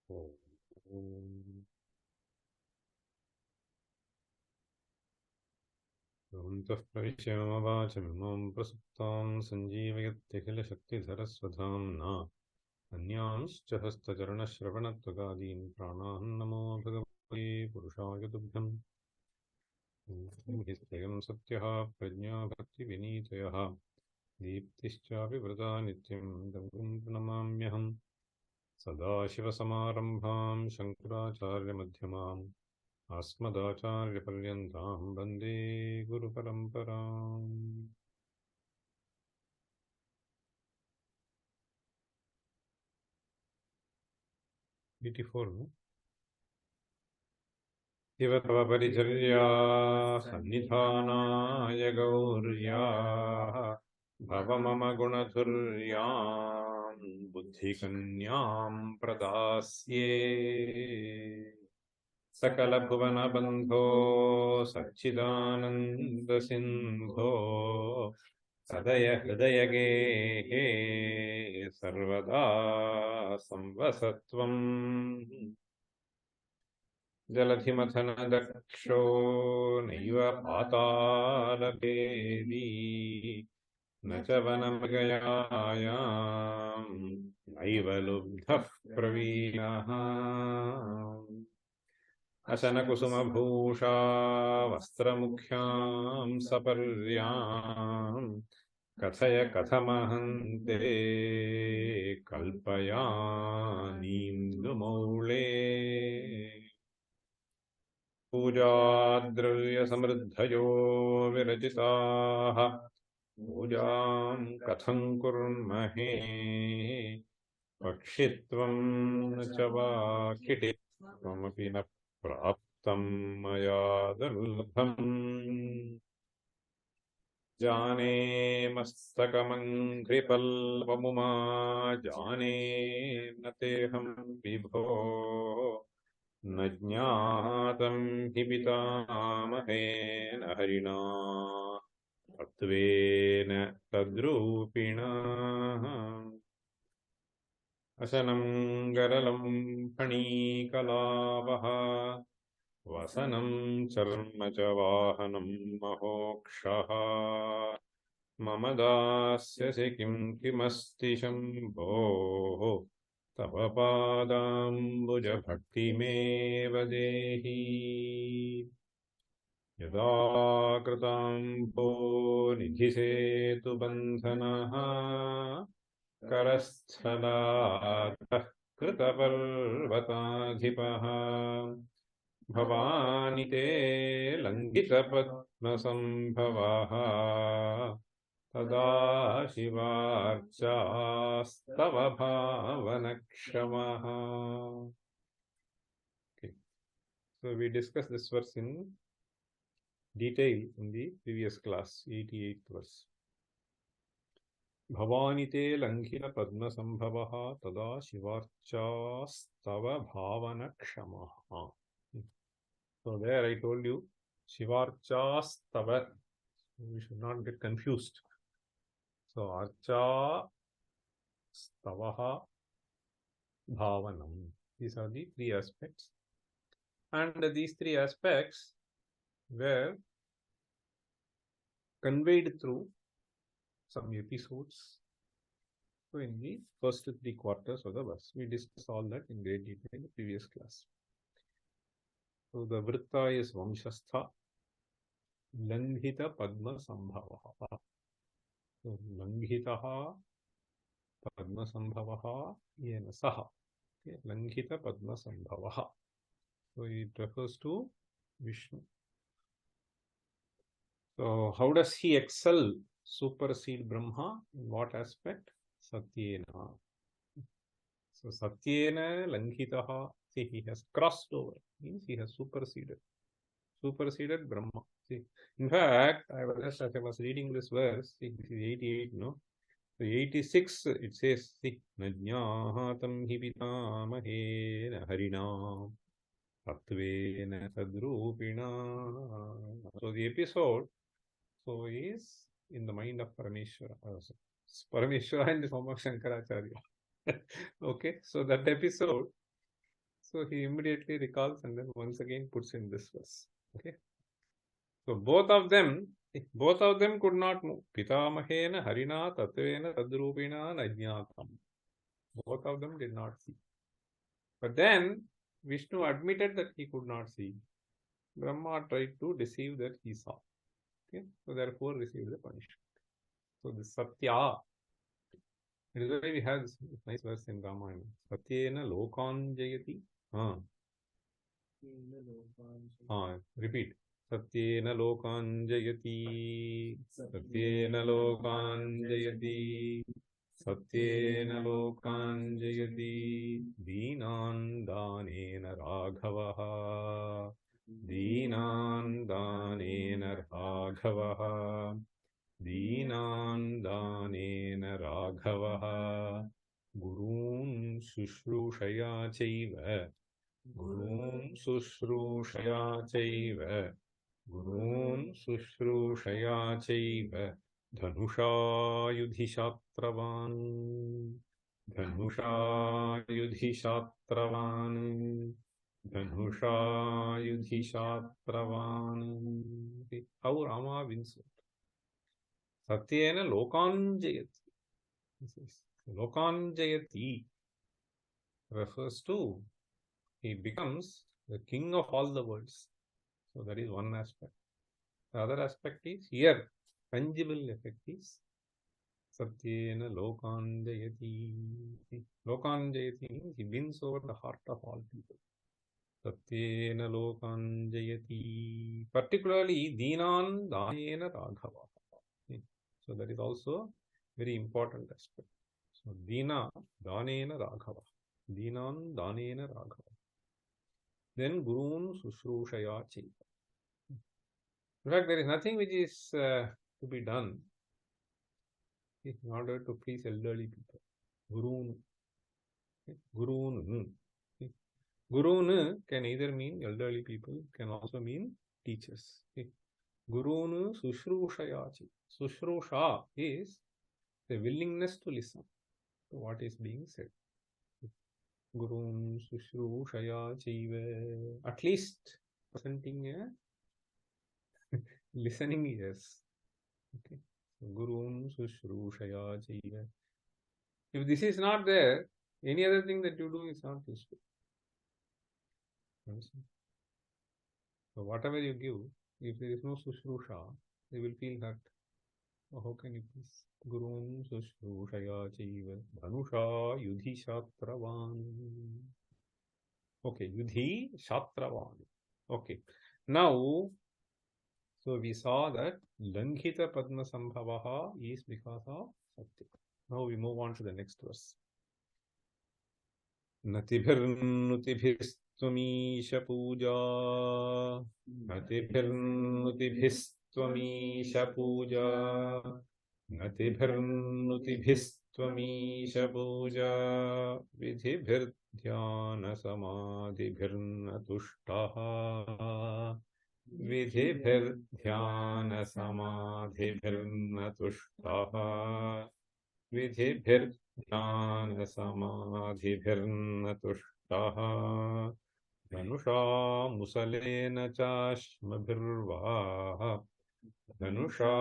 Antah pravishyamavachamimam prasuptam sanjeevayatthikilashaktiधरस्वधाम्ना अन्यांश्च हस्तचरणश्रवणत्वगादीन् प्राणान् नमो भगवते पुरुषाय तुभ्यम् हि स्वयं सत्यः प्रज्ञा भक्तिविनीतयः दीप्तिश्चापि वृथा नित्यं गङ्गं प्रणमाम्यहम् सदाशिवसमारम्भां शङ्कराचार्यमध्यमाम् अस्मदाचार्यपर्यन्तां वन्दे गुरुपरम्पराम् 84 no? Sivatava Paricharya Sannidhanaya Gaurya Bhavamama Gunathuryaam Buddhikanyam Pradasye Sakala Bhuvana Bandho Satchidananda Sindho Sadaya Hridayage Sarvada Samvasatvam Jaladhimathana-daksho naiva patalabedi nachavanamagayayam naiva lubdhah pravinaha asana-kusuma-bhusha vastramukhyam saparyam kathaya kathamahante kalpayanim-dumaule पूजाद्रव्यसमृद्धयो विरचिताः पूजां कथं कुर्महे पक्षित्वं न च वाकिटित्वमपि न प्राप्तं मया दुर्लभम् जाने मस्तकमङ्घ्रिपल्लवमुमा जाने न तेऽहं विभो न ज्ञातं हि पितामहेन हरिणा तत्त्वेन तद्रूपिणा अशनं गरलं फणीकलापः वसनं चर्म च वाहनं महोक्षः मम दास्यसि किं किमस्ति शम्भोः तव पादाम्बुजभक्तिमेव देहि यदा कृताम्भो निधिसेतुबन्धनः करस्थलातः कृतपर्वताधिपः भवानि ते लङ्घितपद्मसम्भवः तदा शिवार्चास्तव भावनक्षमः. Okay. So we discussed this verse in detail in the previous class, 88th verse. Bhavani te langhita padmasambhavaha tada shivarchastava bhavanakshamaha. So there I told you, shivarchastava. We should not get confused. So archa stavaha bhavanam. These are the three aspects. And these three aspects were conveyed through some episodes. So in the first 3 quarters of the verse, we discussed all that in great detail in the previous class. So the vritta is Vamshastha, Langhita Padma Sambhavaha. So Langhitaha Padma Sambhavaha yena saha. Okay. Langhita Padma Sambhavaha. So it refers to Vishnu. So how does he excel, supersede Brahma? In what aspect? Satyena. So Satyena Langhitaha. See, he has crossed over. Means he has superseded Brahma. See, in fact, as I was reading this verse, see, this is 88, no? So 86, it says, see, Najñāhatam hi pitāmahena harina tattvena tadrupina. So the episode is in the mind of Parameshwara. Parameshwara in the form of Shankaracharya. Okay, so that episode So he immediately recalls and then once again puts in this verse. Okay. So both of them could not move. Pitamahena harina tatvena tadrupina najnatam. Both of them did not see. But then Vishnu admitted that he could not see. Brahma tried to deceive that he saw. Okay? So therefore received the punishment. So this Satya, it is why we have this nice verse in Ramayana. Satyena lokan jayati. Repeat. Satyena lokan jayati. Satyena lokan jayati. Satyena lokan jayati. Deenan danena raghavaha. Deenan danena raghavaha. Deenan danena raghavaha. Gurun shushrooshaya chaiva. Gurun shushrooshaya chaiva. Gurun shushrooshaya chaiva. Dhanusha yudhishatravan. Dhanusha yudhishatravan. Dhanusha yudhishatravan. How Rama wins it. Satyena lokan jayati. Lokan jayati refers to he becomes the king of all the worlds. So that is one aspect. The other aspect is here, tangible effect is Satyena lokan jayati. Lokan jayati means he wins over the heart of all people. Satyena lokan jayati. Particularly Deenan danena raghava. So that is also very important aspect. So Deena danena raghava. Deenan danena raghava. Then Gurun Sushrushaya Chaiva. In fact, there is nothing which is to be done in order to please elderly people. Gurun. Gurun. Gurun can either mean elderly people, can also mean teachers. Gurun Sushrushaya Chaiva. Sushrusha is the willingness to listen to what is being said. Gurun Sushrushaya Chaiva. At least presenting a listening ears. Okay. Gurun Sushrushaya Chaiva. If this is not there, any other thing that you do is not useful. So whatever you give, if there is no Sushrusha, they will feel hurt. So how can you please? Gurun Sushrushaya Chaiva. Dhanusha Yudhi Shatravan. Okay, Yudhi Shatravan. Okay. Now, so we saw that Langhita Padma Sambhavaha is because of Satya. Now we move on to the next verse. Natibhirnutibhistvamisha puja. Natibhirnutibhistvamisha puja. Natibhirnutibhistvamisha puja. Vidhibhirdhyana samadhibhirnatushtaha. Vidhibhirdhyana samadhibhirnatushtaha. Vidhibhirdhyana samadhibhirnatushtaha. Dhanusha musalena chashmabhirvaha. Dhanusha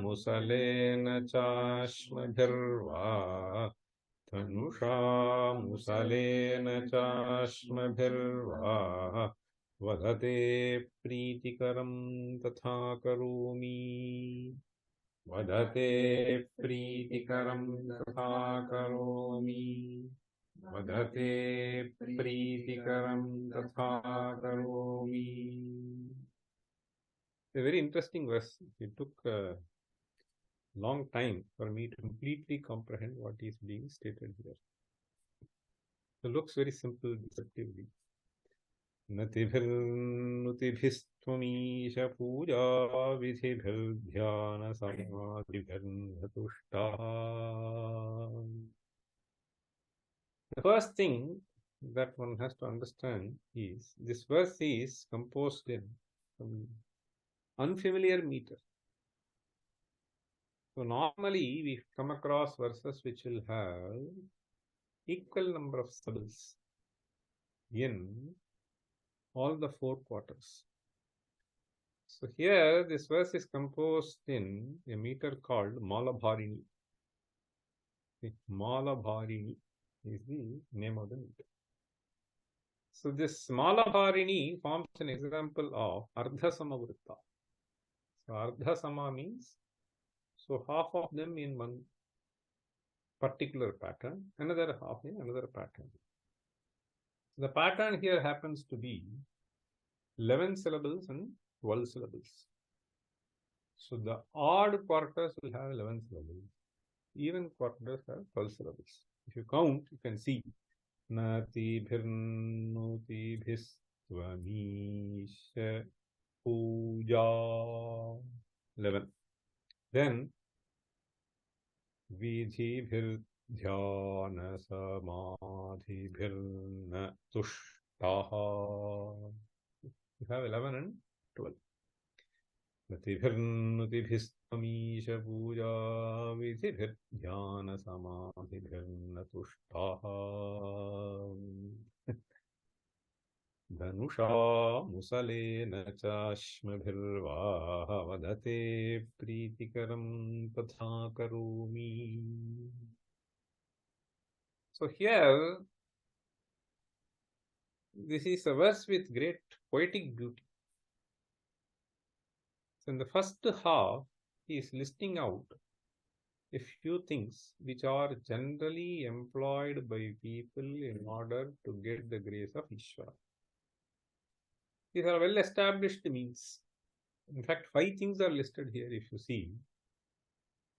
musalena chashmabhirvaha. Dhanusha musalena chashmabhirvaha. Vadate prítikaram tatha karomi. Vadate prítikaram tatha karomi. Vadate prítikaram tatha karomi. It's a very interesting verse. It took a long time for me to completely comprehend what is being stated here. It looks very simple deceptively. Natibhirnutibhistvamisha puja vidhibhirdhyana samadhibhirnatushta. The first thing that one has to understand is this verse is composed in unfamiliar meter. So normally we come across verses which will have equal number of syllables. in all the 4 quarters. So here this verse is composed in a meter called Malabharini. Malabharini is the name of the meter. So this Malabharini forms an example of Ardha Samavritta. So Ardha Sama means, so half of them in one particular pattern, another half in another pattern. The pattern here happens to be 11 syllables and 12 syllables. So the odd quarters will have 11 syllables. Even quarters have 12 syllables. If you count, you can see Nati Bhirnuti Bhistvamisha Puja 11. Then Vidhi Bhir Dhyana Samadhi Bhirna Tushtaha. You have 11 and 12. Natibhirnutibhistvamisha puja vidhibhirdhyana samadhibhirna tushtaha. Dhanusha musalena chashmabhirvaha vadate pritikaram tatha karumi. So here, this is a verse with great poetic beauty. So in the first half, he is listing out a few things which are generally employed by people in order to get the grace of Ishvara. These are well established means. In fact, 5 things are listed here if you see.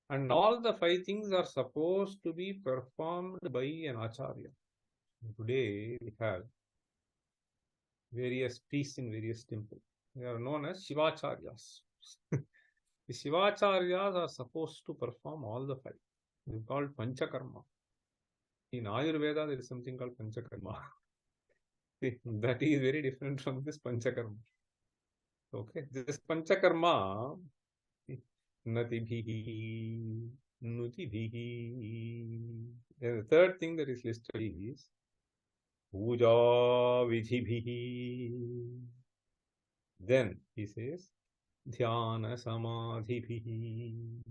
And all the 5 things are supposed to be performed by an Acharya. Today we have various priests in various temples. They are known as Shivacharyas. The Shivacharyas are supposed to perform all the 5. It is called Panchakarma. In Ayurveda, there is something called Panchakarma. That is very different from this Panchakarma. Okay, this Panchakarma, Natibhihi, Nutibhihi. The third thing that is listed is Puja Vidhibhihi. Then he says Dhyana Samadhibhihi.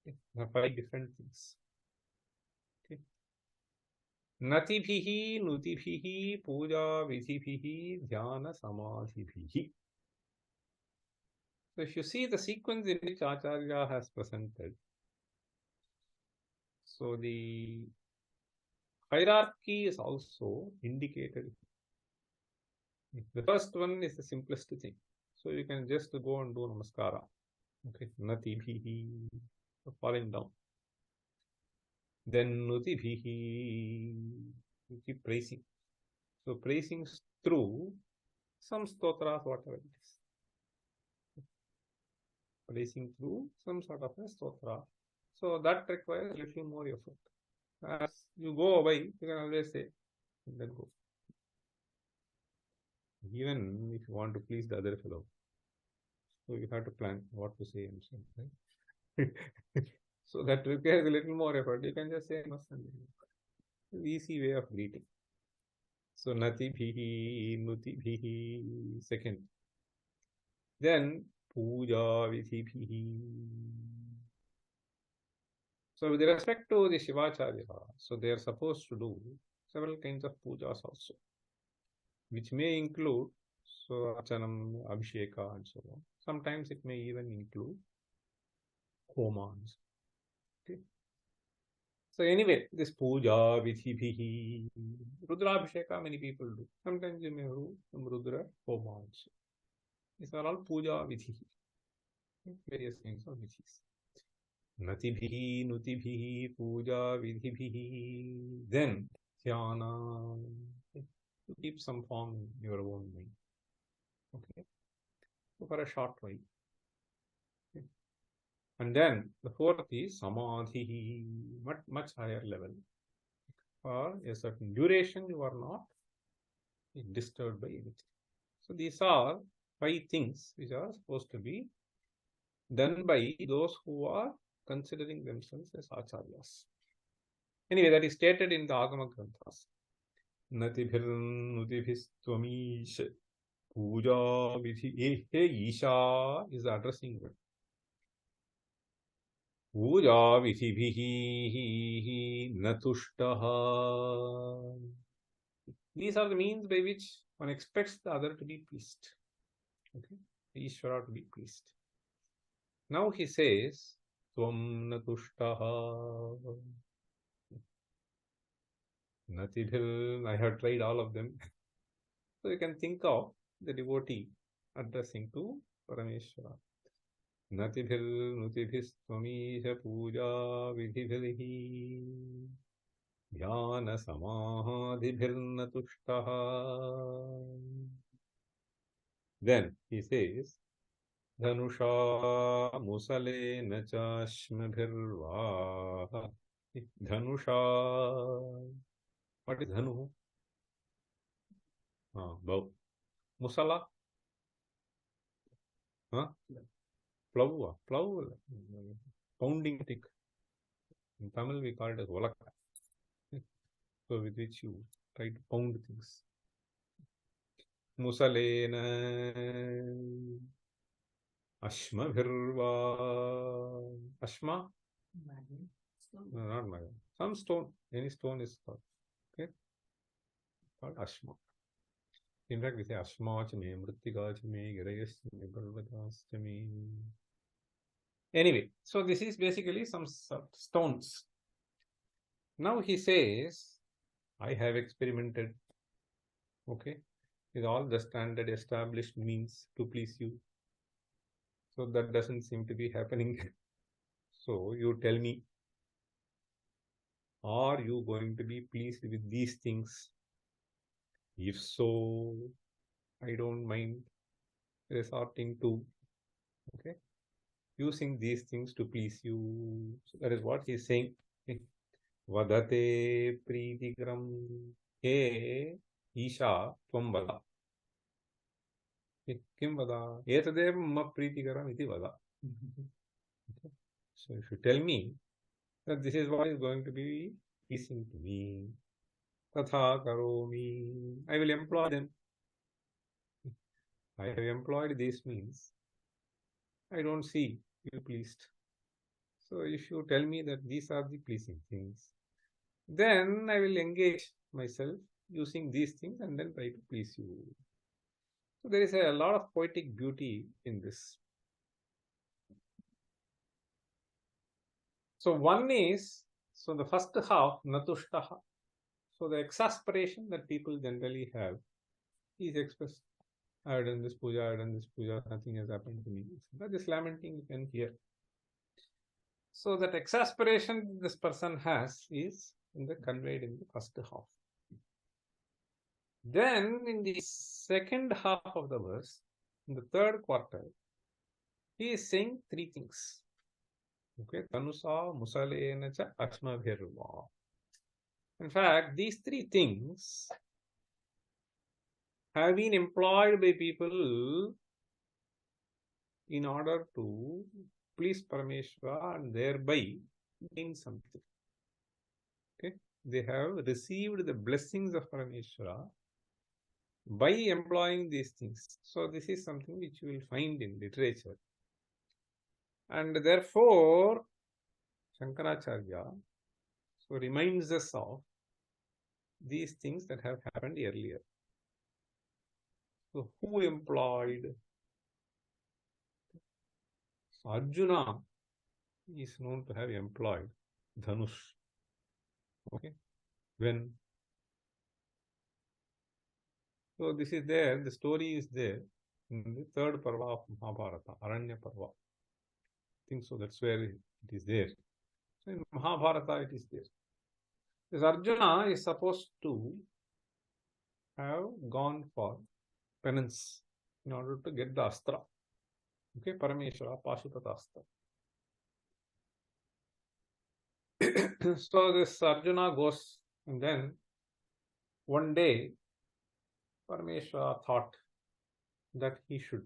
There are 5 different things. Okay. Natibhihi, Nutibhihi, Puja Vidhibhihi, Dhyana Samadhibhihi. So if you see the sequence in which Acharya has presented, so the hierarchy is also indicated. The first one is the simplest thing. So you can just go and do Namaskara. Okay, Natibhihi, falling down. Then Nutibhihi, you keep praising. So praising through some stotras, whatever it is. Praising through some sort of a stotra. So that requires a little more effort. As you go away, you can always say, then go. Even if you want to please the other fellow. So you have to plan what to say and so, right? So that requires a little more effort. You can just say Namaste. Easy way of greeting. So Natibhihi, Nutibhihi, second. Then Puja Vidhibhihi. So with respect to the Shivacharya, so they are supposed to do several kinds of pujas also, which may include so Archanam, Abhisheka and so on. Sometimes it may even include homans. Okay. So anyway, this puja vidhibhihi, Rudra Abhisheka many people do. Sometimes you may do some Rudra homans. These are all puja vidhihi. Various kinds of vidhis. Natibhihi, Nutibhihi, puja vidhibhihi. Then dhyana. To keep some form in your own mind. Okay. So for a short while. Okay. And then the fourth is samadhi, much higher level. For a certain duration, you are not disturbed by anything. So these are 5 things which are supposed to be done by those who are considering themselves as acharyas. Anyway, that is stated in the Agama Granthas. natibhirnutibhistvamish puja vidhi. Hey, Isha is addressing them. Puja vidhibhihi natushtaha. These are the means by which one expects the other to be pleased. Okay, Ishvara to be pleased. Now he says, Tvam natushtaha. Natibhil, I have tried all of them. So you can think of the devotee addressing to Parameshwara. Natibhil nutibhistvamisha puja vidhibhilihi dhyana samahadhibhirnatushtaha. Then he says, Dhanusha musale nachashmabhirvaha. Dhanusha. What is Dhanu? Bow. Musala? Plow. Pounding stick. In Tamil we call it as Volaka. So with which you try to pound things. Musalena Ashma Bhirva. Ashma? No, not Magna. Some stone. Any stone is called. Okay? Called Ashma. In fact, we say Ashma Chame, Mrittika Chame, Girayas Chame, Parvatas Chame. Anyway, so this is basically some stones. Now he says, I have experimented, okay, with all the standard established means to please you. So that doesn't seem to be happening. So you tell me, are you going to be pleased with these things? If so, I don't mind resorting to, okay, using these things to please you. So that is what he is saying. Vadate pritigram he Isha tvam vada. Kim vada? Etadev mama pritikaram iti vada. Okay. So if you tell me that this is what is going to be pleasing to me, tatha karomi, I will employ them. I have employed these means. I don't see you pleased. So if you tell me that these are the pleasing things, then I will engage myself using these things and then try to please you. So there is a lot of poetic beauty in this. So one is, so the first half, natushtaha. So the exasperation that people generally have is expressed. I have done this puja, nothing has happened to me. So this lamenting you can hear. So that exasperation this person has is conveyed in the first half. Then in the second half of the verse, in the third quarter, he is saying three things. Okay, Tanusa, Musalena cha Ashmabhirva. In fact, these three things have been employed by people in order to please Parameshwara and thereby gain something. Okay, they have received the blessings of Parameshwara by employing these things. So this is something which you will find in literature. And therefore, Shankaracharya reminds us of these things that have happened earlier. So who employed? So Arjuna is known to have employed Dhanush. Okay, when? So this is there, the story is there in the third Parva of Mahabharata, Aranya Parva. I think so, that's where it is there. So in Mahabharata it is there. This Arjuna is supposed to have gone for penance in order to get the astra. Okay, Parameshwara, Pashupata astra. So this Arjuna goes, and then one day Parameshwara thought that he should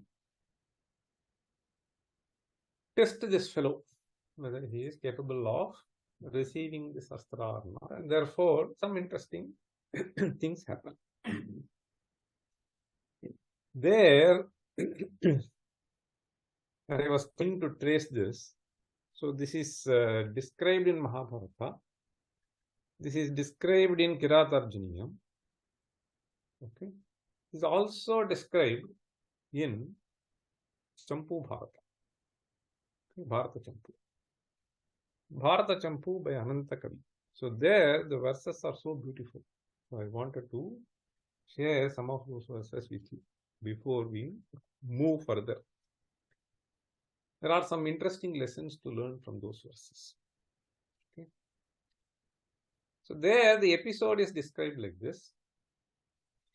test this fellow, whether he is capable of receiving this astra or not. And therefore, some interesting things happen. There, I was trying to trace this. So this is described in Mahabharata. This is described in Kiratarjuniyam. Okay. It is also described in Champu Bharata. Okay. Bharata Champu. Bharata Champu by Ananta Kavi. So there the verses are so beautiful. So I wanted to share some of those verses with you before we move further. There are some interesting lessons to learn from those verses. Okay. So there the episode is described like this.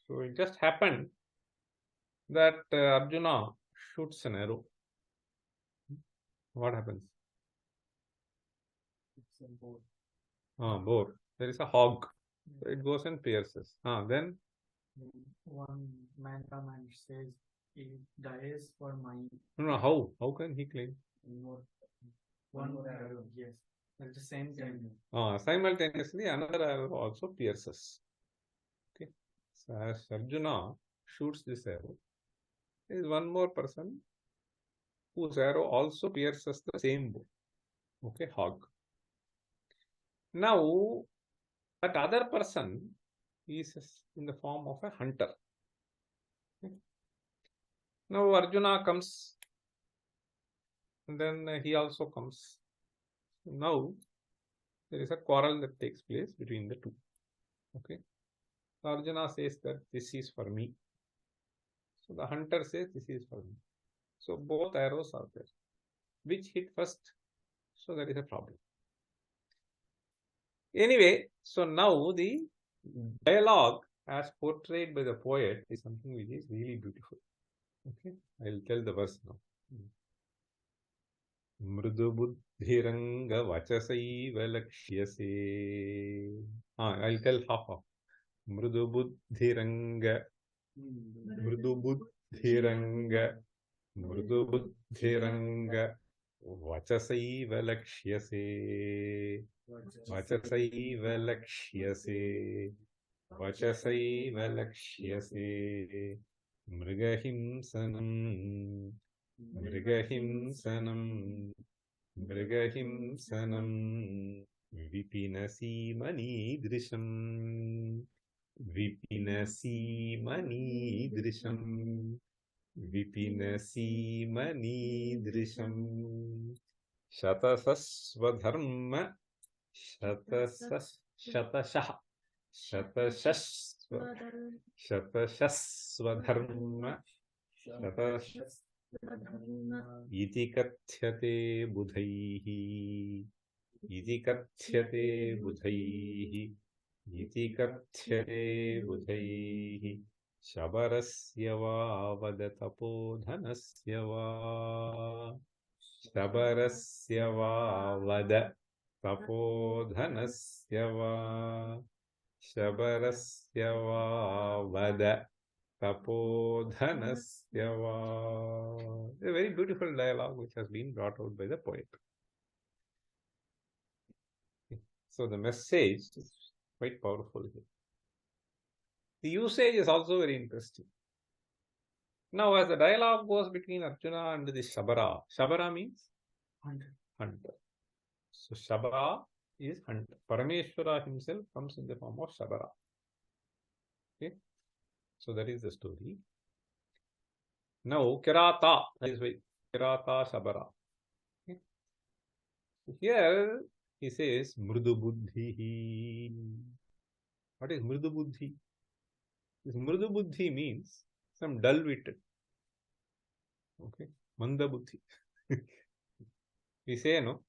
So it just happened that Arjuna shoots an arrow. What happens? It's a boar. Boar. There is a hog. So it goes and pierces. Then One man comes and says, he dies for my... No, how can he claim? One more arrow, yes. At the same time. Simultaneously, another arrow also pierces. Okay. So as Arjuna shoots this arrow, there is one more person whose arrow also pierces the same bow. Okay, hog. Now, that other person is in the form of a hunter. Okay. Now Arjuna comes, and then he also comes. Now there is a quarrel that takes place between the two. Okay. So Arjuna says that this is for me. So the hunter says this is for me. So both arrows are there. Which hit first? So that is a problem. Anyway, so now the dialogue as portrayed by the poet is something which is really beautiful. Okay, I'll tell the verse now. Mrudu buddhiranga vachasaiva lakshyase. I'll tell half. Mrudu buddhiranga vachasaiva lakshyase. Vachasaiva lakshyase. Mrigahimsanam vipinasimani-drisham shatasasvadharma shatasasvadharma iti kathyate budhaihi shabarasya va vadatapodhanasya va tapodhanasya va. A very beautiful dialogue which has been brought out by the poet. So the message is quite powerful here. The usage is also very interesting. Now as the dialogue goes between Arjuna and the Shabara means hunter. So Shabara is hunter. Parameshwara himself comes in the form of Shabara. Okay. So that is the story. Now Kirata, that is why Kirata Shabara. Okay. Here he says Mrudu Buddhi. What is Mrudu Buddhi? This Mrudu Buddhi means some dull-witted. Okay, Manda Buddhi. We say, no?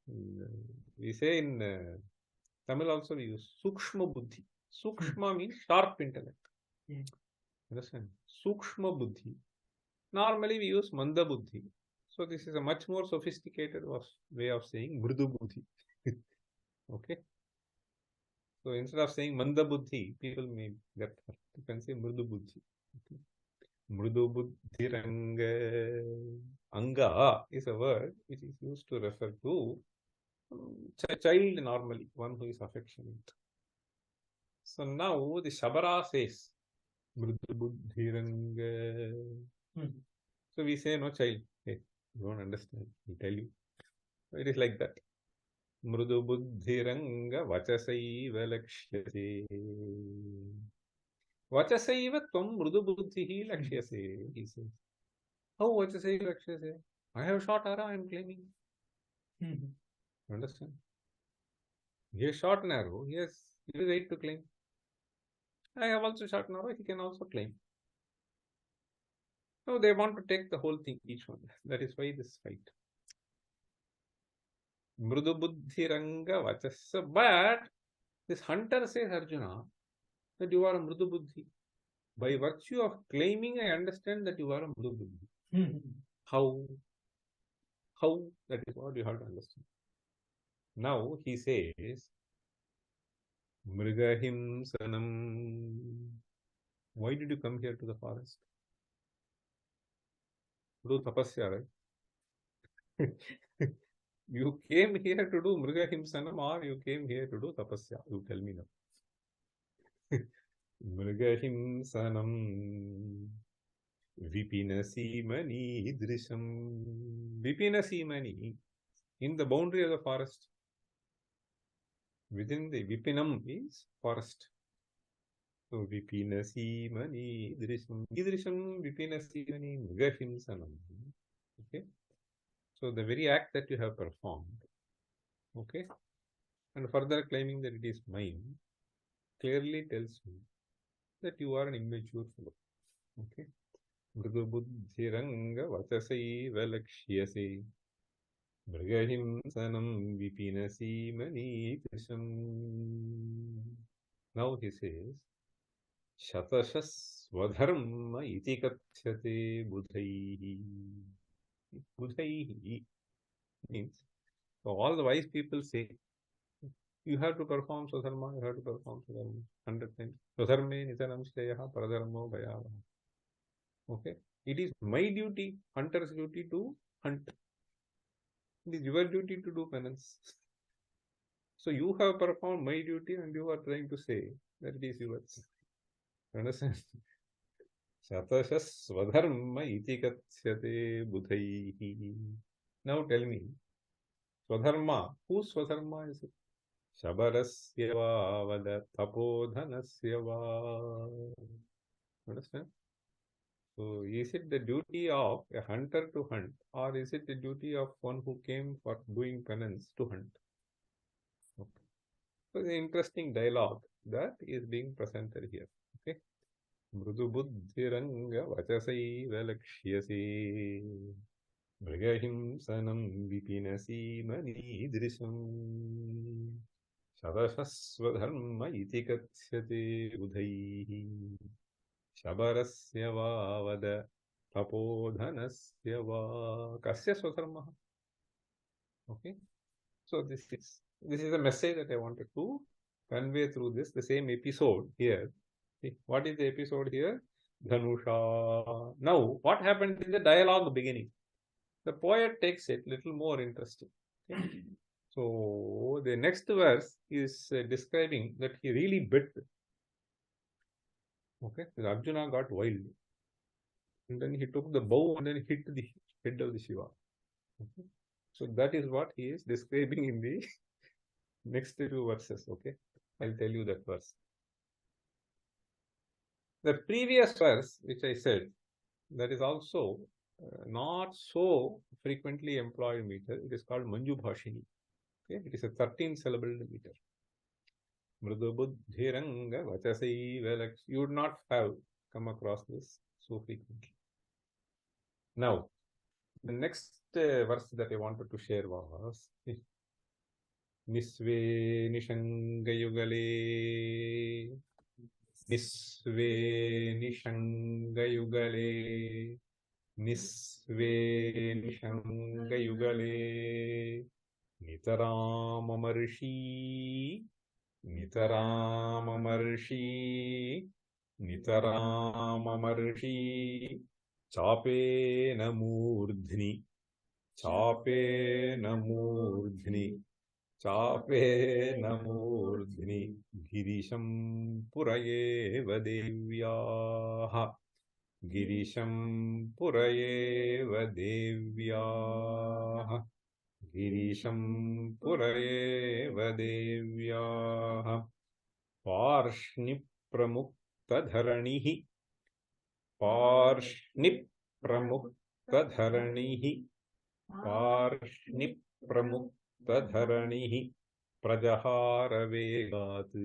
We say in Tamil also we use Sukshma Buddhi. Sukshma means sharp intellect. Understand? Sukshma Buddhi. Normally we use Manda Buddhi. So this is a much more sophisticated way of saying Mrudu Buddhi. Okay. So instead of saying Manda Buddhi, people may get hurt. You can say Mrudu Buddhi. Okay. Mrudu Buddhiranga. Anga is a word which is used to refer to a child normally, one who is affectionate. So now the Shabara says, Mrudu Buddhiranga. So we say, no child, hey, you don't understand, I'll tell you. It is like that. Mrudu Buddhiranga Vachasaiva Lakshyase. Vachasaiva Tvam Mrudu Buddhihi Lakshyase, he says. How Vachasaiva Lakshyase? I have short arrow, I am claiming. Understand? He has short and arrow, he has right to claim. I have also short and arrow, he can also claim. No, they want to take the whole thing, each one. That is why this fight. Mrudu Buddhiranga Vachasa. But this hunter says, Arjuna, that you are a Mrudu Buddhi. By virtue of claiming, I understand that you are a Mrudu Buddhi. How? That is what you have to understand. Now he says, Mrigahimsanam. Why did you come here to the forest? Do tapasya, right? You came here to do Mrigahimsanam or you came here to do tapasya? You tell me now. Mrigahimsanam Vipinasimani Drisham. Vipinasimani, in the boundary of the forest. Within the Vipinam is forest. So Vipinasimani Drisham. Idrisham Vipinasimani Mrigahimsanam. Okay. So the very act that you have performed, okay, and further claiming that it is mine, clearly tells me that you are an immature fellow. Okay. Mrudu Buddhiranga Vachasaiva Lakshyase. Mrigahimsanam Vipinasimani Trisham. Now he says, Shatashas Vadharma iti kathyate Budhaihi. Budhaihi means, so all the wise people say, you have to perform Swadharma, you have to perform Swadharma 100 times. Swadharme nitanam shreyaha paradharmo bhayavaha. Okay. It is my duty, hunter's duty to hunt. It is your duty to do penance. So you have performed my duty and you are trying to say that it is yours. Understand? Shatashas Swadharma iti kathyate budhaihi. Now tell me, Swadharma, whose Swadharma is it? Shabarasya va vada tapodhanasya va. Understand? So is it the duty of a hunter to hunt, or is it the duty of one who came for doing penance to hunt? Okay. So the interesting dialogue that is being presented here. Okay. Mrudu Buddhiranga Vachasaiva Lakshyase. Mrigahimsanam Vipinasimani Drisham. Shadashasvadharma iti kathyate budhaihi. Shabarasya va vada tapodhanasya va. Kasya swadharmaha. Okay. So this is the message that I wanted to convey through this, the same episode here. See, what is the episode here? Dhanusha. Now, what happened in the dialogue beginning? The poet takes it little more interesting. Okay? So the next verse is describing that he really bit. Okay, Arjuna got wild, and then he took the bow and then hit the head of the Shiva. Okay? So that is what he is describing in the next two verses. Okay, I'll tell you that verse. The previous verse, which I said, that is also not so frequently employed meter. It is called Manju Bhashini. Okay, it is a 13-syllable meter. Mrudu Buddhiranga Vachasaiva Lakshyase. You would not have come across this so frequently. Now, the next verse that I wanted to share was Nisve Nishangayugale. Nisve Nishangayugale. Nisve Nishangayugale. Nitaram Amarshi. Nitaram Amarshi. Nitaram Amarshi. Chape Namurdhni. Chape Namurdhni. चापेन मूर्ध्नि गिरिशं पुरयेव देव्याः गिरिशं पुरयेव देव्याः गिरिशं पुरयेव देव्याः पार्ष्णिप्रमुक्तधरणिः पार्ष्णिप्रमुक्तधरणिः पार्ष्णिप्रमुक्तधरणिः प्रजहारवेगात्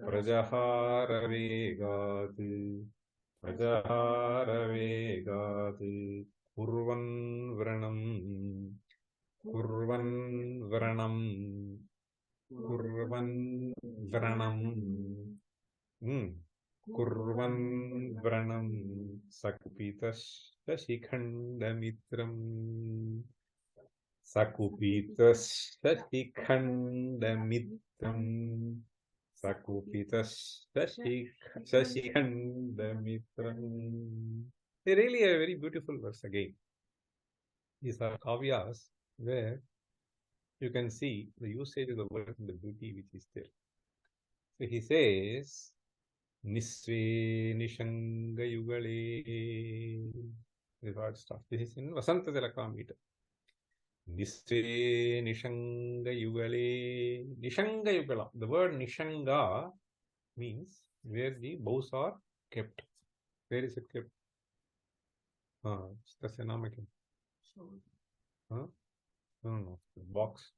प्रजहारवेगात् प्रजहारवेगात् कुर्वन् व्रणम् कुर्वन् व्रणम् कुर्वन् व्रणम् कुर्वन् व्रणम् सकुपितश्शिखण्डमित्रम् सकुपितश्शिखण्डमित्रम् सकुपितश्शिखण्डमित्रम्. They really are very beautiful verse again. These are kavyas where you can see the usage of the word and the beauty which is there. So he says, Nisve Nishanga Yugale. This word starts. This is in Vasanta Jalaka meter. Nisve Nishanga Yugale. Nishanga Yugala. The word Nishanga means where the bows are kept. Where is it kept? That's a name. No, the box.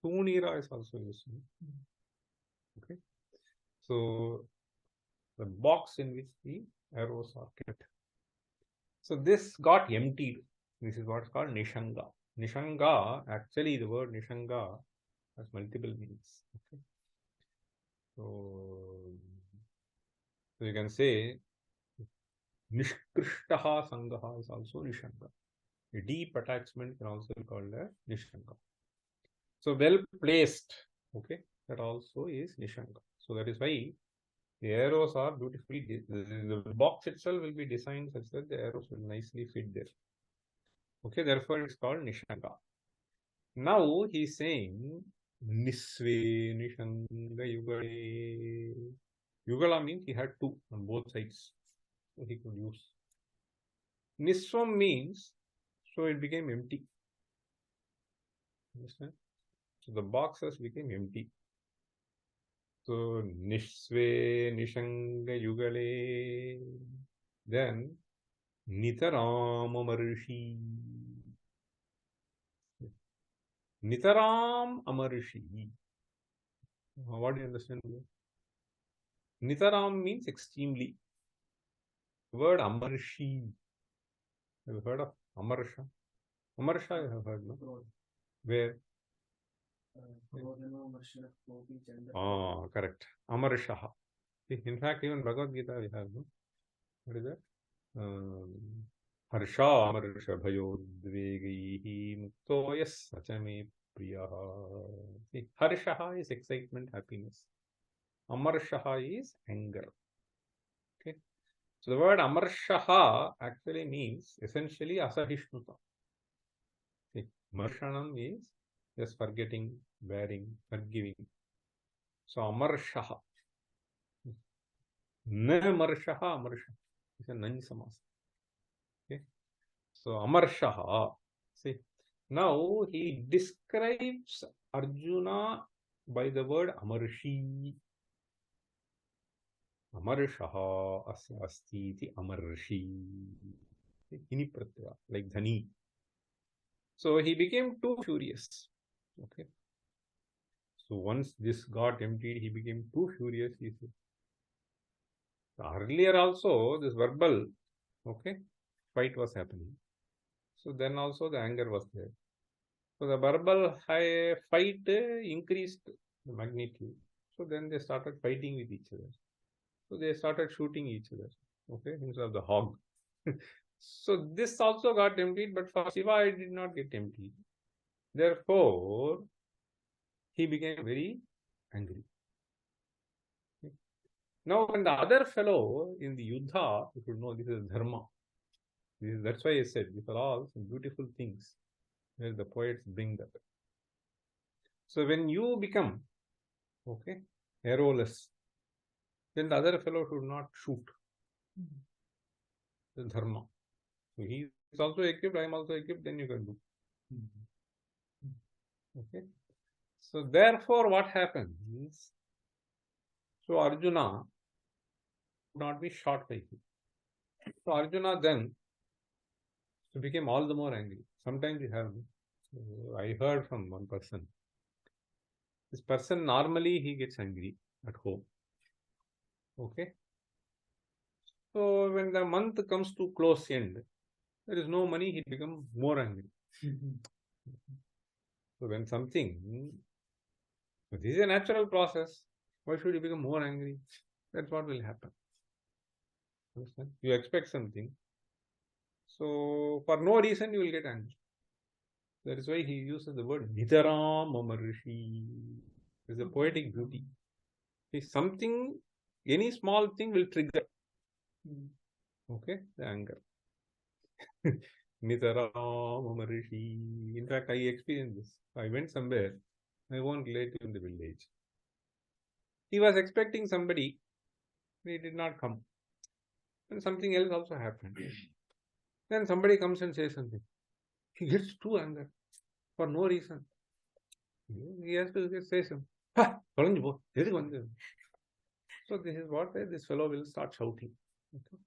Tunira is also used. Okay. So the box in which the arrows are kept. So this got emptied. This is what's called Nishanga. Nishanga, actually the word Nishanga has multiple meanings. Okay. So you can say Nishkrishtaha Sangaha is also Nishanga. A deep attachment can also be called as Nishanga. So well placed, okay, that also is Nishanga. So that is why the arrows are beautifully, the box itself will be designed such that the arrows will nicely fit there. Okay, therefore it's called Nishanga. Now he is saying Nisve Nishanga Yugale. Yugala means he had two on both sides. So he could use. Nisvam means, so it became empty. Understand? So the boxes became empty. So Nishve Nishanga Yugale. Then Nitaram Amarshi. Nitaram Amarshi. What do you understand? Nitaram means extremely. The word Amarshi. Have you heard of Amarsha? Amarsha you have heard, no? Where? Correct. Amarshaha. In fact, even Bhagavad Gita we have, no? What is that? Harsha Amarsha Bhayodvegaihi Mukto Yas Sachame Priyaha. Harshaha is excitement, happiness. Amarshaha is anger. Okay. So the word Amarshaha actually means essentially Asahishnuta. Marshanam is just forgetting, bearing, forgiving. So Amarshaha. Na Marshaha Amarsha. It's a Nani Samas. Okay. So Amarshaha. See. Now he describes Arjuna by the word Amarshi. Amarshaha asya asti iti Amarshi. Ini pratyaya, like Dhani. So he became too furious. Okay. So once this got emptied, he became too furious. He said. Earlier also, this verbal, okay, fight was happening. So then also the anger was there. So the verbal fight increased the magnitude. So then they started fighting with each other. So they started shooting each other. Okay, instead of the hog. So this also got emptied, but for Shiva it did not get emptied. Therefore, he became very angry. Now, when the other fellow in the Yuddha, you should know this is dharma. That's why I said these are all some beautiful things where the poets bring that. So when you become, okay, arrowless, then the other fellow should not shoot. The dharma. So he is also equipped, I am also equipped, then you can do. Okay. So therefore, what happens? So Arjuna would not be shot by him. So Arjuna then became all the more angry. Sometimes you have, I heard from one person. This person normally he gets angry at home. Okay. So when the month comes to close end, there is no money, he becomes more angry. So when something, this is a natural process, why should you become more angry? That's what will happen. Understand? You expect something, so for no reason you will get angry. That is why he uses the word Nitaram Amarishi. There's a poetic beauty. If something, any small thing will trigger, okay, the anger. Nitaram Amarishi. In fact, I experienced this. I went somewhere, my one relative in the village. He was expecting somebody, he did not come. And something else also happened. Then somebody comes and says something. He gets too angry for no reason. He has to say something. So this is what this fellow will start shouting. Okay?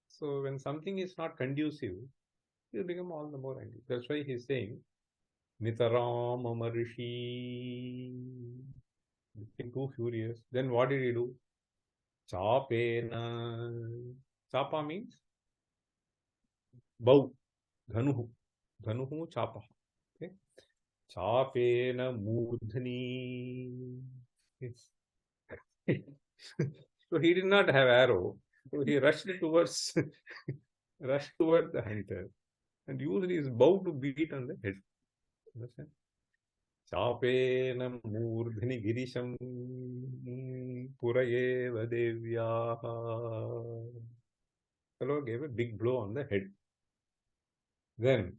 So when something is not conducive, you become all the more angry. That's why he is saying, Nitaram Amarishi. Became too furious. Then what did he do? Chapena. Chapa means bow. Dhanuhu. Dhanuhu chapa. Okay. Chapena murdhani. So he did not have arrow. So he rushed towards the hunter and used his bow to beat on the head. Understand? Chapena murdhani girisham purayeva devyaha. Fellow gave a big blow on the head. Then,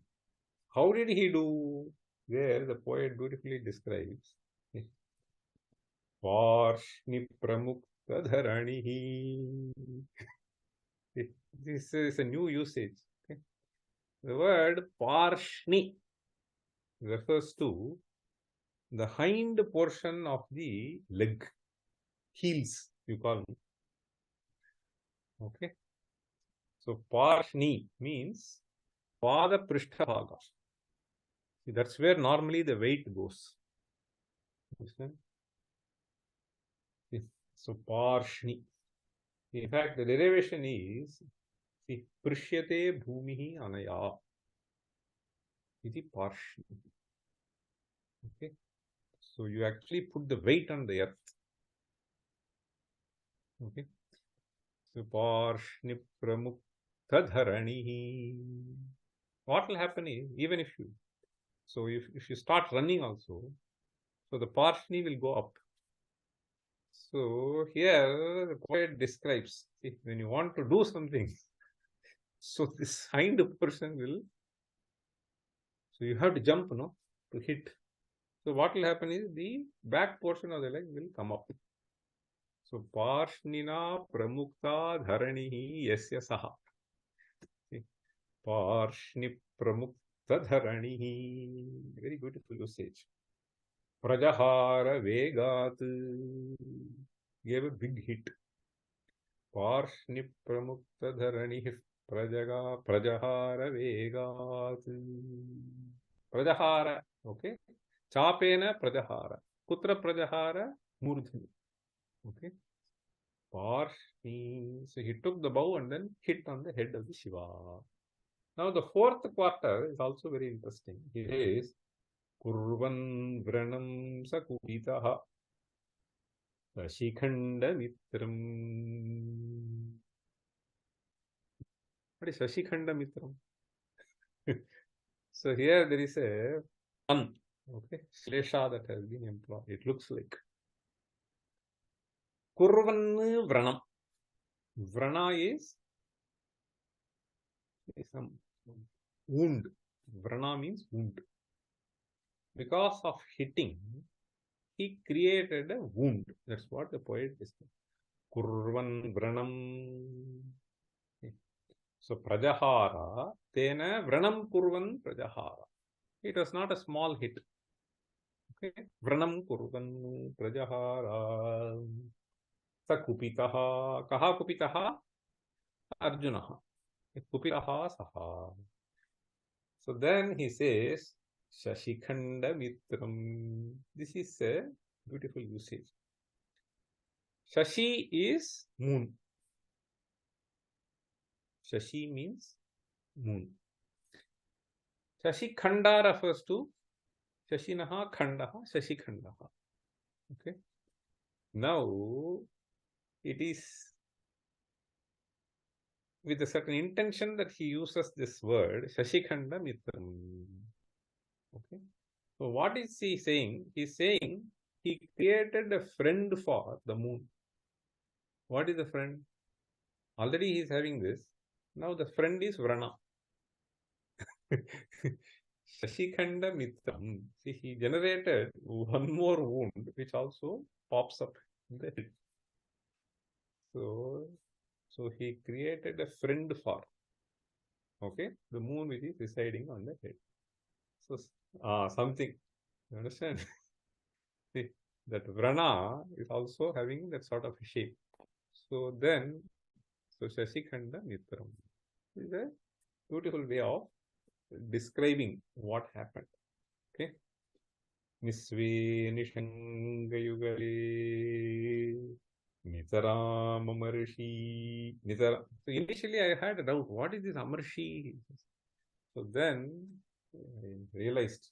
how did he do? There the poet beautifully describes. Parshni pramukta dharanihi. This is a new usage. Okay? The word parshni refers to the hind portion of the leg, heels, you call me. Okay. So parshni means pada prishthabhaga. See, that's where normally the weight goes. Understand? So parshni. In fact, the derivation is prishyate bhumihi anaya. Iti parshni. Okay. So you actually put the weight on the earth. Okay. So parshni pramukta dharanihi. What will happen is, even if you, so if you start running also, so the parshni will go up. So here the poet describes, see, when you want to do something, so this hind person will, so you have to jump, no, to hit. So what will happen is the back portion of the leg will come up. So parshnina pramukta dharanihi yasya saha. See, parshni pramukta dharanihi. Very beautiful usage. Prajahara vegat. Gave a big hit. Parshni pramukta dharanihi prajahara vegat. Prajahara. Okay. Chapena prajahara. Kutra prajahara? Murdhani. Okay. Parshni. So he took the bow and then hit on the head of the Shiva. Now the fourth quarter is also very interesting. He says, Kurvan vranam sakupitaha Shashikanda mitram. What is Shashikanda mitram? So here there is a sun. Okay, Shlesha that has been employed. It looks like Kurvan Vranam. Vrana is some wound. Vrana means wound. Because of hitting, he created a wound. That's what the poet is saying. Kurvan Vranam. So Prajahara, Tena Vranam Kurvan Prajahara. It was not a small hit. Okay. Vranam Kurvan Prajahara. Sa Kupitaha. Kaha Kupitaha? Arjuna. Kupitaha Saha. So then he says, Shashikhanda Mitram. This is a beautiful usage. Shashi is moon. Shashi means moon. Shashikhanda refers to Shashinaha Khandaha, Shashikhandaha. Okay. Now it is with a certain intention that he uses this word Shashikhanda Mitram. Okay. So what is he saying? He's saying he created a friend for the moon. What is the friend? Already he is having this. Now the friend is Vrana. Shashikhanda Mitram. See, he generated one more wound which also pops up in the head. So he created a friend for, okay, the moon which is residing on the head. So something, you understand? See, that Vrana is also having that sort of shape. So Shashikhanda Mitram is a beautiful way of describing what happened. Okay. Nisve Nishangayugale Nitaram Amarshi. So initially I had a doubt, what is this Amarshi? So then I realized,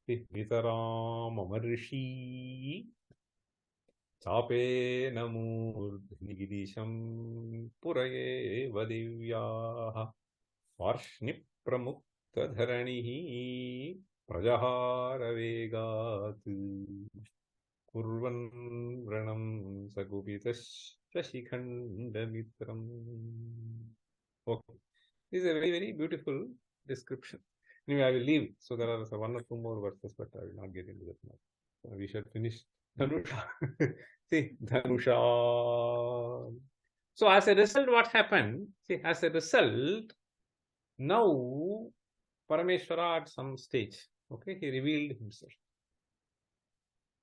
Nitaram Amarshi Chape Namurdhnigidisham Puraye Vadivyaha Varshni Pramuktadharanihi Prajahara Vegat Kurvan Vranam Sakupitash Shashikhanda Okay. This is a very, very beautiful description. Anyway, I will leave. So there are one or two more verses, but I will not get into that now. So we should finish Dhanusha. See, Dhanusha. So as a result, what happened? See, as a result, now Parameshwara at some stage, okay, he revealed himself.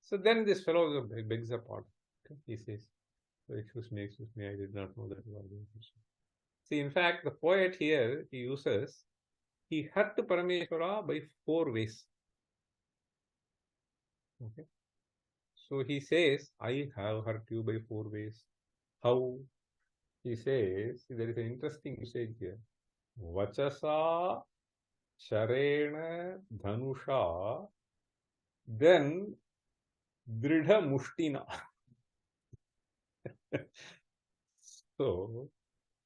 So then this fellow begs a pardon. Okay, he says, excuse me, I did not know that you are doing this. See, in fact, the poet here, he uses, he hurt Parameshwara by 4 ways. Okay. So he says, I have hurt you by 4 ways. How? He says, there is an interesting usage here. Vachasa, Sharena, Dhanusha, then Dridha Mushtina. So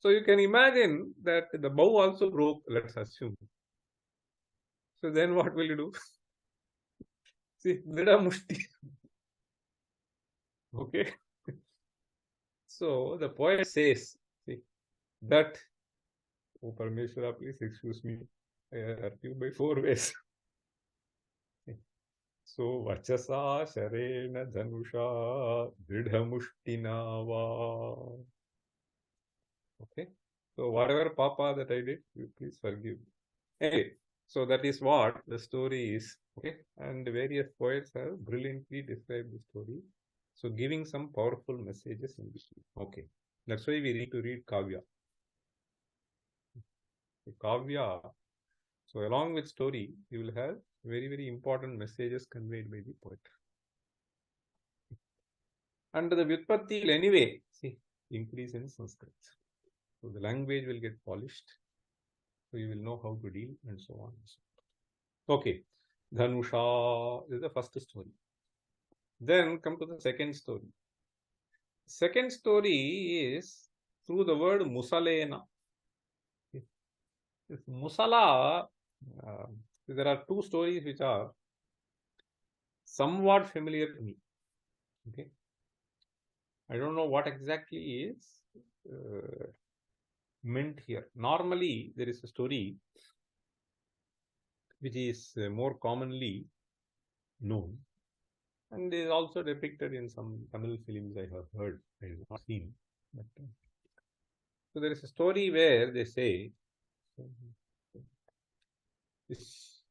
you can imagine that the bow also broke, let's assume. So then what will you do? See, Dridha Mushti. Okay. So the poet says, see, that, oh Parameshwara, please excuse me, I hurt you by 4 ways. So Vachasa, Sharena, Dhanusha, Dridha Mushtina va. Okay. So whatever papa that I did, you please forgive me. Anyway, so that is what the story is. Okay. And various poets have brilliantly described the story. So giving some powerful messages in between. Okay. That's why we need to read Kavya. Kavya. So along with story, you will have very, very important messages conveyed by the poet. And the Vyutpatti will anyway, see, increase in Sanskrit. So the language will get polished. So you will know how to deal and so on. Okay. Dhanusha is the first story. Then come to the second story. Second story is through the word Musalena. This Musala, there are 2 stories which are somewhat familiar to me. Okay, I don't know what exactly is meant here. Normally, there is a story which is more commonly known, and is also depicted in some Tamil films I have heard. I have not seen. But, so there is a story where they say this,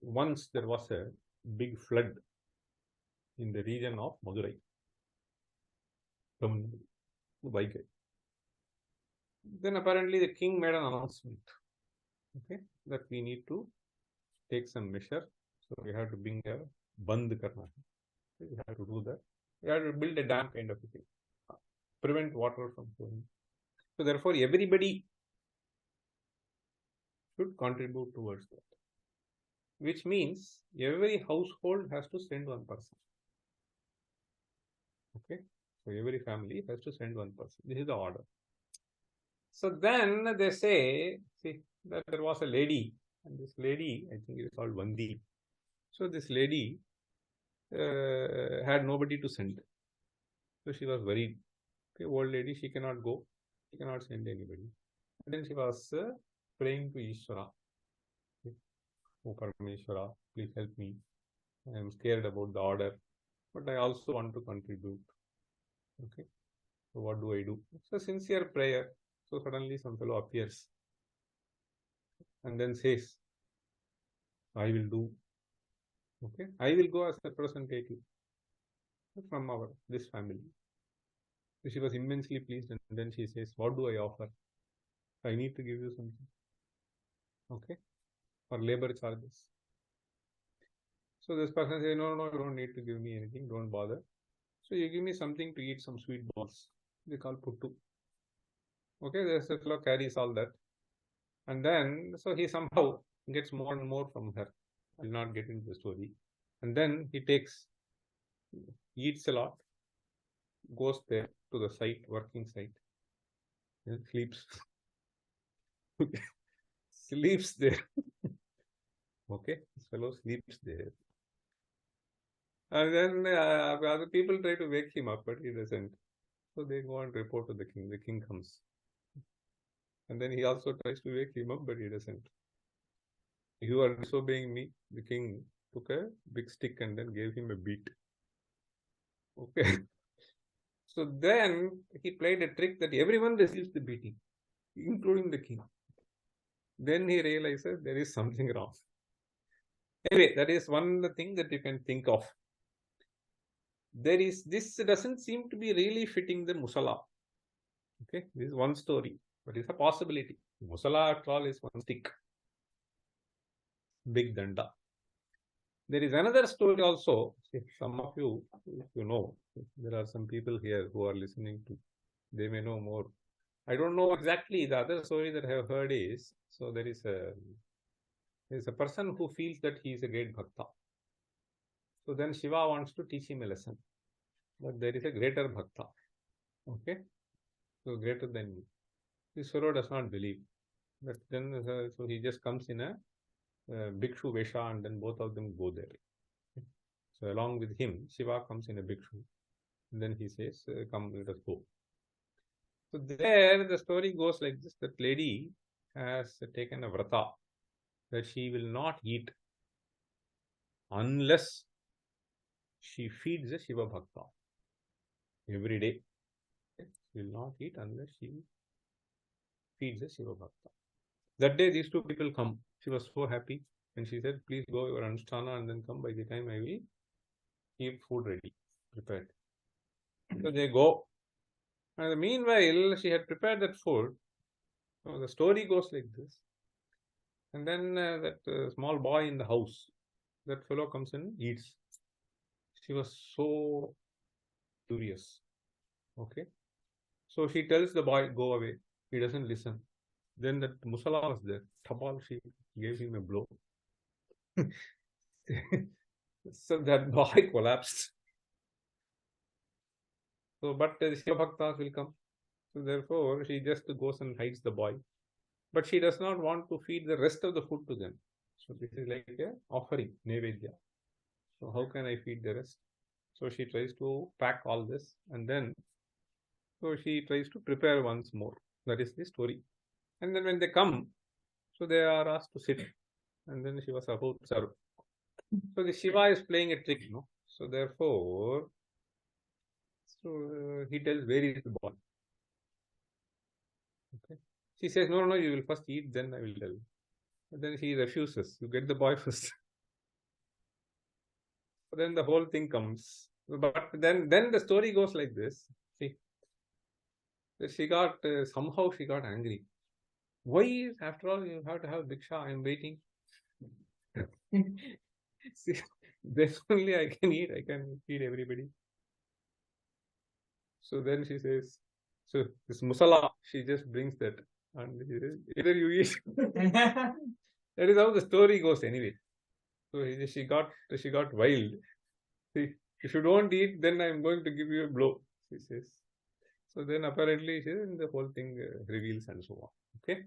once there was a big flood in the region of Madurai, Tamil Nadu. Then apparently the king made an announcement, okay, that we need to take some measure. So we have to bring a band karna. We have to do that. We have to build a dam kind of a thing, prevent water from flowing. So therefore, everybody should contribute towards that, which means every household has to send one person. Okay, so every family has to send one person. This is the order. So then they say, see, that there was a lady, and this lady, I think it is called Vandi. So this lady had nobody to send. So she was worried. Okay, old lady, she cannot go. She cannot send anybody. And then she was praying to Ishvara. Okay. Oh Parameshwara, please help me. I am scared about the order, but I also want to contribute. Okay. So what do I do? It's a sincere prayer. So suddenly some fellow appears and then says, I will do. Okay. I will go as a representative from this family. So she was immensely pleased, and then she says, what do I offer? I need to give you something. Okay. For labor charges. So this person says, no, you don't need to give me anything. Don't bother. So you give me something to eat, some sweet balls. They call puttu. Okay, there's a fellow carries all that. And then, so he somehow gets more and more from her. I will not get into the story. And then he eats a lot, goes there to the site, working site, and sleeps. Sleeps there. Okay, this fellow sleeps there. And then other people try to wake him up, but he doesn't. So they go and report to the king. The king comes. And then he also tries to wake him up, but he doesn't. You are disobeying me. The king took a big stick and then gave him a beat. Okay. So then he played a trick that everyone receives the beating, including the king. Then he realizes there is something wrong. Anyway, that is one thing that you can think of. This doesn't seem to be really fitting the Musala. Okay, this is one story, but it's a possibility. Musala after all is one stick. Big danda. There is another story also. Some of you, if you know, there are some people here who are listening to, they may know more. I don't know exactly. The other story that I have heard is, so there is a person who feels that he is a great bhakta. So then Shiva wants to teach him a lesson. But there is a greater bhakta. Okay? So greater than me. This fellow does not believe. But then, so he just comes in a bhikshu vesha, and then both of them go there. Okay? So along with him, Shiva comes in a bhikshu. And then he says, come, let us go. So there the story goes like this. That lady has taken a vrata that she will not eat unless she feeds a Shiva bhakta every day. She will not eat unless she feeds a Shiva bhakta. That day these two people come. She was so happy, and she said, please go your anusthana and then come. By the time I will keep food ready, prepared. So they go. And meanwhile, she had prepared that food. So the story goes like this. And then that small boy in the house, that fellow comes and eats. She was so curious. Okay. So she tells the boy, go away. He doesn't listen. Then that Musala was there. Thabal, she gave him a blow. So that boy collapsed. So, but the Shiva Bhaktas will come. So therefore, she just goes and hides the boy. But she does not want to feed the rest of the food to them. So this is like a offering, Nevedya. So how can I feed the rest? So she tries to pack all this, and then so she tries to prepare once more. That is the story. And then when they come, so they are asked to sit, and then she was about to serve. So the Shiva is playing a trick, no? So therefore, he tells, where is the boy? Okay. She says, no, you will first eat, then I will tell. But then he refuses. You get the boy first. So then the whole thing comes. But then the story goes like this. See, she got somehow she got angry. Why? After all, you have to have Diksha. I am waiting. See, then only I can eat. I can feed everybody. So then she says, so this musala, she just brings that, and she says, either you eat. That is how the story goes anyway. So she got wild. See, if you don't eat, then I am going to give you a blow, she says. So then apparently the whole thing reveals and so on. Okay.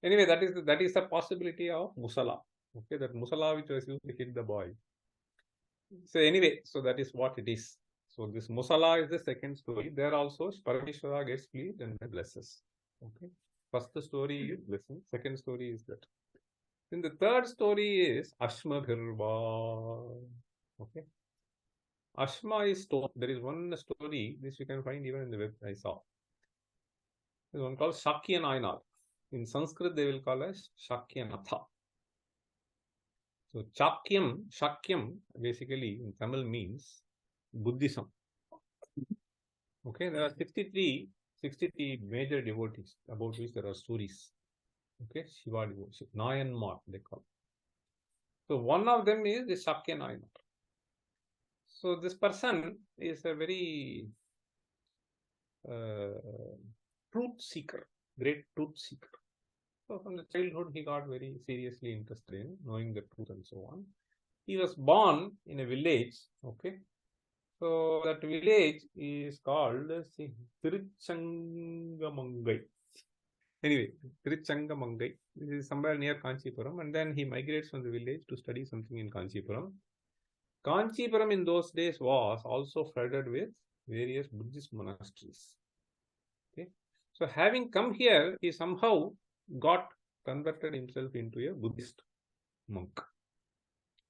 Anyway, that is the possibility of musala. Okay, that musala which was used to hit the boy. So anyway, so that is what it is. So this musala is the second story. There also Parameshwara gets pleased and blesses. Okay. First story is blessing. Second story is that. Then the third story is Ashma Bhirva. Okay. Ashma is stone. There is one story, this you can find even in the web I saw. There is one called Shakya Nayanar. In Sanskrit, they will call as Shakya Natha. So Shakyam basically in Tamil means Buddhism. Okay, there are 63 major devotees about which there are stories. Okay, Shiva devotees, Nayanmar they call. So one of them is the Shakya Nayanar. So this person is a very truth seeker, great truth seeker. So from the childhood, he got very seriously interested in knowing the truth and so on. He was born in a village. Okay, so that village is called Tiruchangamangai. Anyway, Tiruchangamangai. This is somewhere near Kanchipuram, and then he migrates from the village to study something in Kanchipuram. Kanchipuram in those days was also flooded with various Buddhist monasteries. Okay, so having come here, he somehow got converted himself into a Buddhist monk.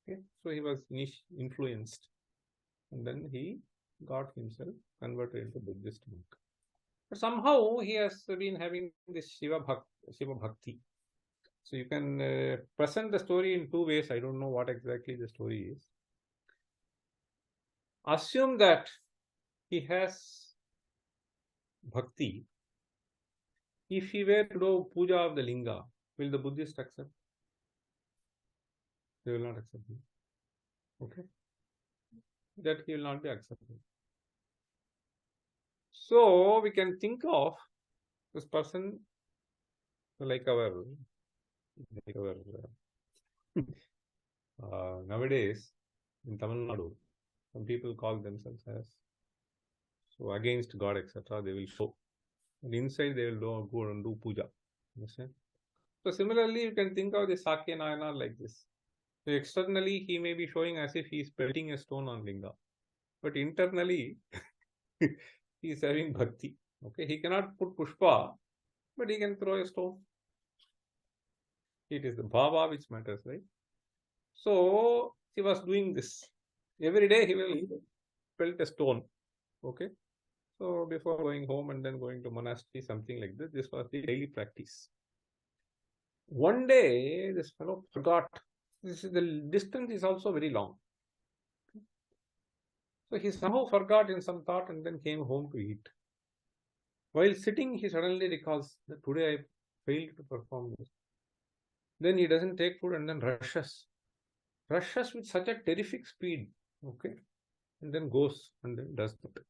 Okay, so he was influenced, and then he got himself converted into Buddhist monk. But somehow he has been having this Shiva Bhakti. So you can present the story in two ways. I don't know what exactly the story is. Assume that he has bhakti. If he were to do puja of the linga, will the Buddhists accept? They will not accept him. Okay? That he will not be accepted. So we can think of this person like our nowadays in Tamil Nadu, some people call themselves as so against God, etc. They will show, and inside they will go and do puja. Understand? So similarly, you can think of the Sakya Nayanar like this. So externally, he may be showing as if he is pelting a stone on linga, but internally, he is having bhakti. Okay, he cannot put pushpa, but he can throw a stone. It is the bhava which matters, right? So he was doing this. Every day he will pelt a stone. Okay. So before going home and then going to monastery, something like this, this was the daily practice. One day, this fellow forgot. The distance is also very long. So he somehow forgot in some thought and then came home to eat. While sitting, he suddenly recalls that today I failed to perform this. Then he doesn't take food and then rushes with such a terrific speed. Okay. And then goes and then does that.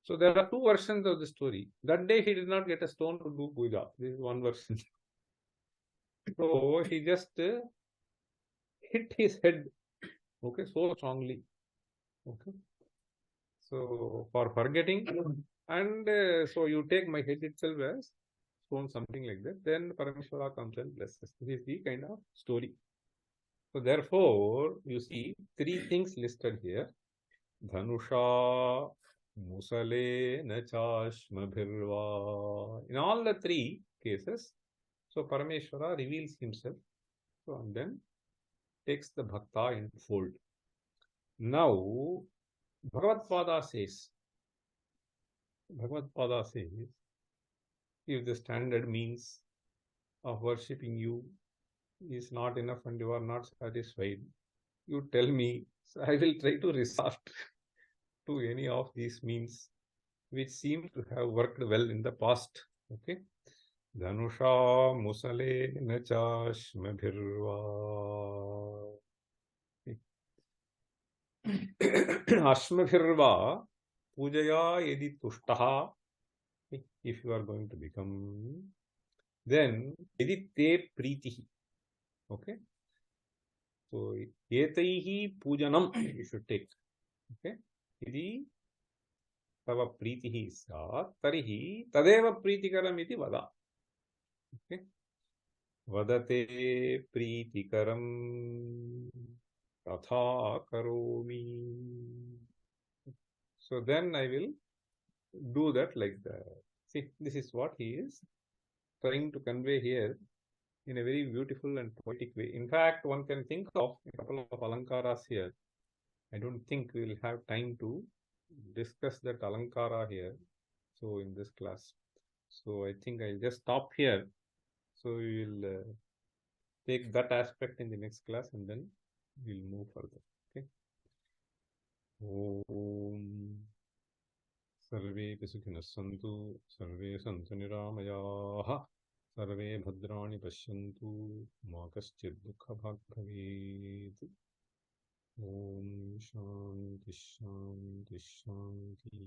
So there are two versions of the story. That day he did not get a stone to do puja. This is one version. So he just hit his head, okay, so strongly. Okay. So for forgetting, and so you take my head itself as stone, something like that. Then Parameshwara comes and blesses. This is the kind of story. So therefore, you see 3 things listed here. Dhanusha, Musale, Nachashmabhirva. In all the 3 cases, so Parameshwara reveals himself. So and then takes the bhakta in fold. Now, Bhagavad says, if the standard means of worshipping you is not enough and you are not satisfied, you tell me, so I will try to resort to any of these means which seem to have worked well in the past. Okay. Dhanusha musale nachashmabhirva. Ashmabhirva pujaya yadi tushtaha. If you are going to become, then yadi te pritihi. Okay. So etaihi pujanam you should take. Okay. Yadi tava pritihi sat tarihi tadeva pritikaram iti vada. Okay. Vadate pritikaram tatha karomi. So then I will do that like that. See, this is what he is trying to convey here in a very beautiful and poetic way. In fact, one can think of a couple of alankaras here. I don't think we will have time to discuss that alankara here. So in this class. So I think I'll just stop here. So we will take that aspect in the next class and then we'll move further. Okay. Om Sarve Pisukina Santu Sarve Santu Niramayaha Sarve Bhadrani Pashyantu Makaschid Dukha Bhag Bhavet. Om Shanti Shanti Shanti.